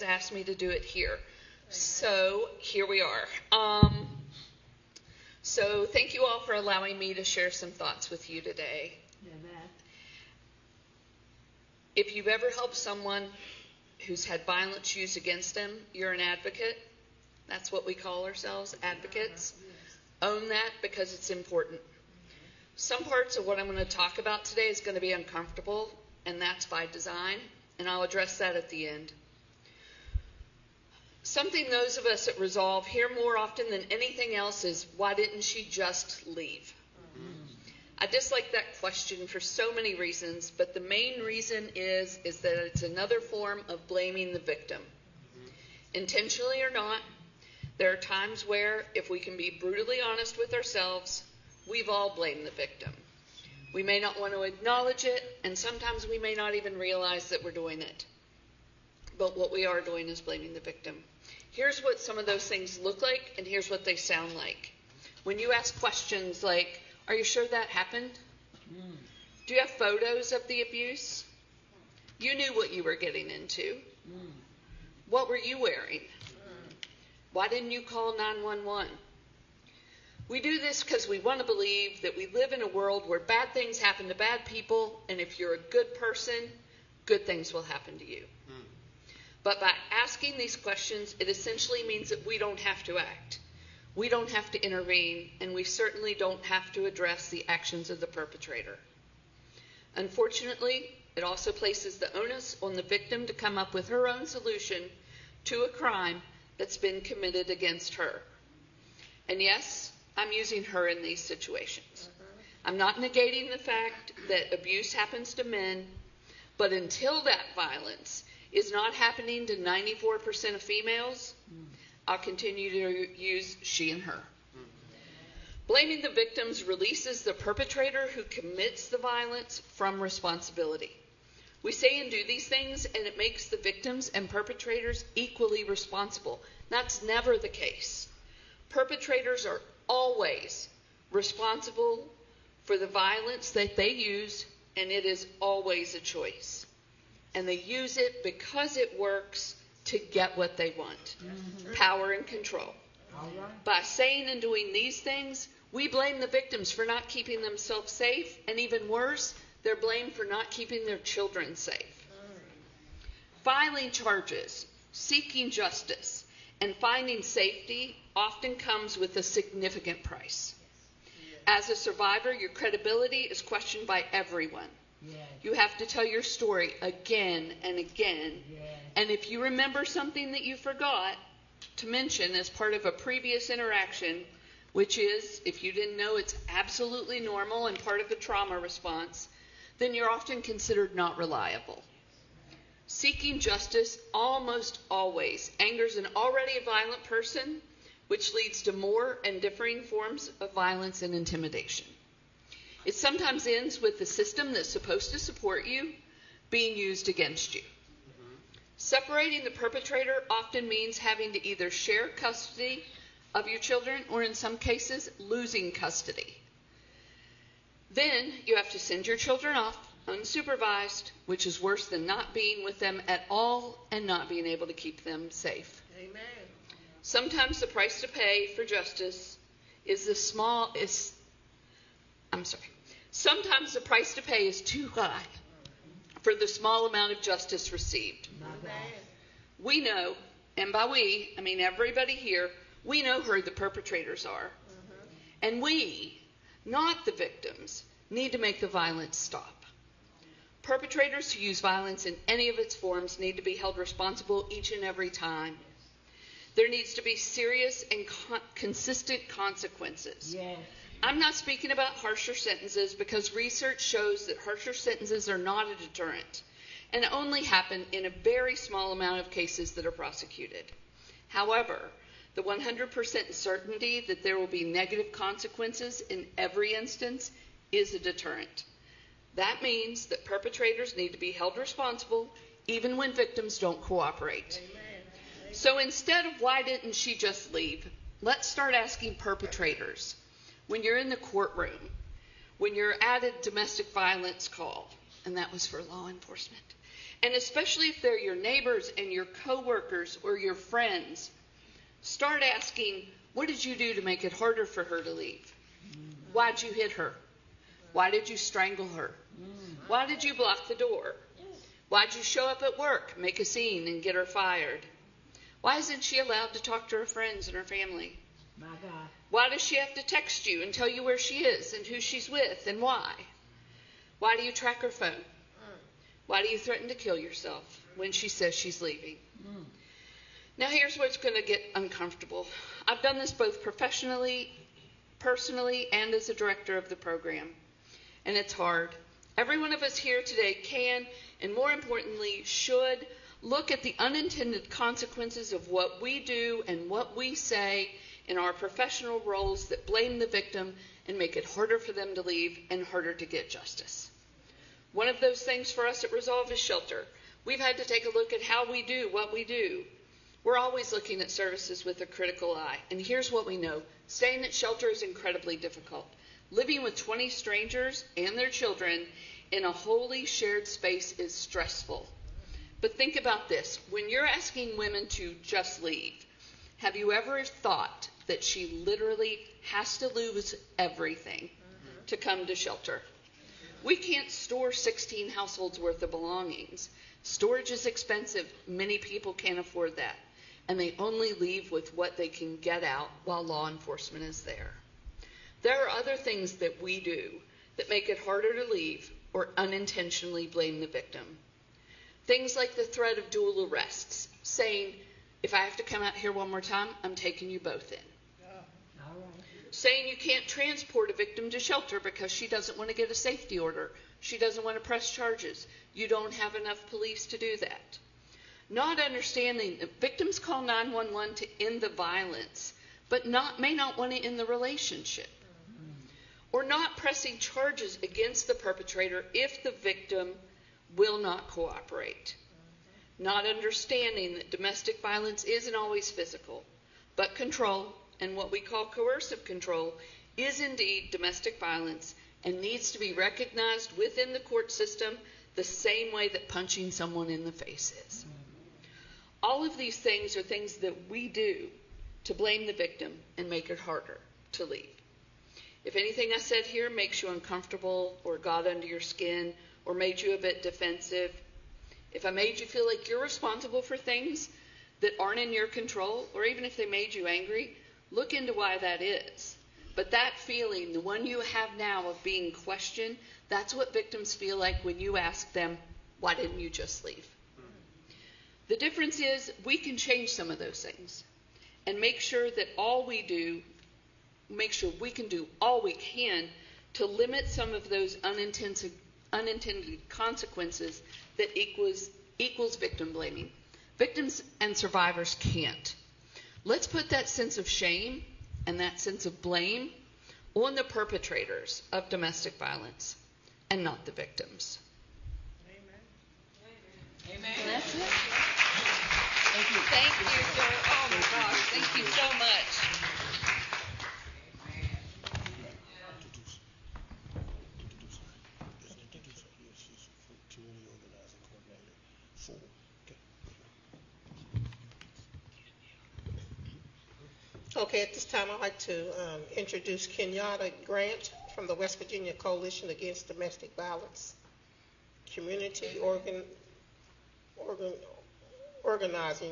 asked me to do it here. So here we are. So thank you all for allowing me to share some thoughts with you today. Amen. If you've ever helped someone who's had violence used against them, you're an advocate. That's what we call ourselves, advocates. Own that because it's important. Some parts of what I'm going to talk about today is going to be uncomfortable, and that's by design, and I'll address that at the end. Something those of us at Resolve hear more often than anything else is, why didn't she just leave? I dislike that question for so many reasons, but the main reason is that it's another form of blaming the victim. Intentionally or not, there are times where, if we can be brutally honest with ourselves, we've all blamed the victim. We may not want to acknowledge it, and sometimes we may not even realize that we're doing it. But what we are doing is blaming the victim. Here's what some of those things look like, and here's what they sound like. When you ask questions like, are you sure that happened? Do you have photos of the abuse? You knew what you were getting into. What were you wearing? Why didn't you call 911? We do this because we want to believe that we live in a world where bad things happen to bad people, and if you're a good person, good things will happen to you. But by asking these questions, it essentially means that we don't have to act. We don't have to intervene, and we certainly don't have to address the actions of the perpetrator. Unfortunately, it also places the onus on the victim to come up with her own solution to a crime that's been committed against her. And yes, I'm using her in these situations. I'm not negating the fact that abuse happens to men, but until that violence is not happening to 94% of females, I'll continue to use she and her. Blaming the victims releases the perpetrator who commits the violence from responsibility. We say and do these things, and it makes the victims and perpetrators equally responsible. That's never the case. Perpetrators are always responsible for the violence that they use, and it is always a choice. And they use it because it works to get what they want. Power and control. By saying and doing these things, we blame the victims for not keeping themselves safe, and even worse, they're blamed for not keeping their children safe. Filing charges, seeking justice, and finding safety often comes with a significant price. As a survivor, your credibility is questioned by everyone. You have to tell your story again and again. And if you remember something that you forgot to mention as part of a previous interaction, which is, if you didn't know, it's absolutely normal and part of the trauma response, then you're often considered not reliable. Seeking justice almost always angers an already violent person, which leads to more and differing forms of violence and intimidation. It sometimes ends with the system that's supposed to support you being used against you. Separating the perpetrator often means having to either share custody of your children or, in some cases, losing custody. Then you have to send your children off unsupervised, which is worse than not being with them at all and not being able to keep them safe. Amen. Sometimes the price to pay for justice Sometimes the price to pay is too high for the small amount of justice received. Amen. We know, and by we, I mean everybody here, we know who the perpetrators are. And we, not the victims, need to make the violence stop. Perpetrators who use violence in any of its forms need to be held responsible each and every time. There needs to be serious and consistent consequences. Yes. I'm not speaking about harsher sentences because research shows that harsher sentences are not a deterrent and only happen in a very small amount of cases that are prosecuted. However, the 100% certainty that there will be negative consequences in every instance is a deterrent. That means that perpetrators need to be held responsible even when victims don't cooperate. Amen. So instead of why didn't she just leave, let's start asking perpetrators. When you're in the courtroom, when you're at a domestic violence call, and that was for law enforcement, And especially if they're your neighbors and your coworkers or your friends, start asking, what did you do to make it harder for her to leave? Why'd you hit her? Why did you strangle her? Why did you block the door? Why'd you show up at work, make a scene, and get her fired? Why isn't she allowed to talk to her friends and her family? My God. Why does she have to text you and tell you where she is and who she's with and why? Why do you track her phone? Why do you threaten to kill yourself when she says she's leaving? Now here's what's going to get uncomfortable. I've done this both professionally, personally, and as a director of the program. And it's hard. Every one of us here today can, and more importantly, should look at the unintended consequences of what we do and what we say in our professional roles that blame the victim and make it harder for them to leave and harder to get justice. One of those things for us at Resolve is shelter. We've had to take a look at how we do what we do. We're always looking at services with a critical eye. And here's what we know. Staying at shelter is incredibly difficult. Living with 20 strangers and their children in a wholly shared space is stressful. But think about this. When you're asking women to just leave, have you ever thought that she literally has to lose everything to come to shelter? We can't store 16 households worth of belongings. Storage is expensive. Many people can't afford that. And they only leave with what they can get out while law enforcement is there. There are other things that we do that make it harder to leave or unintentionally blame the victim. Things like the threat of dual arrests, saying, if I have to come out here one more time, I'm taking you both in. Saying you can't transport a victim to shelter because she doesn't want to get a safety order. She doesn't want to press charges. You don't have enough police to do that. Not understanding that victims call 911 to end the violence, but may not want to end the relationship. Or not pressing charges against the perpetrator if the victim will not cooperate. Not understanding that domestic violence isn't always physical, but control, and what we call coercive control, is indeed domestic violence and needs to be recognized within the court system the same way that punching someone in the face is. All of these things are things that we do to blame the victim and make it harder to leave. If anything I said here makes you uncomfortable or got under your skin or made you a bit defensive, if I made you feel like you're responsible for things that aren't in your control, or even if they made you angry, look into why that is. But that feeling, the one you have now of being questioned, that's what victims feel like when you ask them, why didn't you just leave? The difference is we can change some of those things and make sure that we can do all we can to limit some of those unintended consequences that equals victim blaming. Victims and survivors can't. Let's put that sense of shame and that sense of blame on the perpetrators of domestic violence and not the victims. Amen. Amen. And that's it. Thank you. Thank you, sir. Oh my gosh, thank you so much. Okay, at this time I'd like to introduce Kenyatta Grant from the West Virginia Coalition Against Domestic Violence, community organizing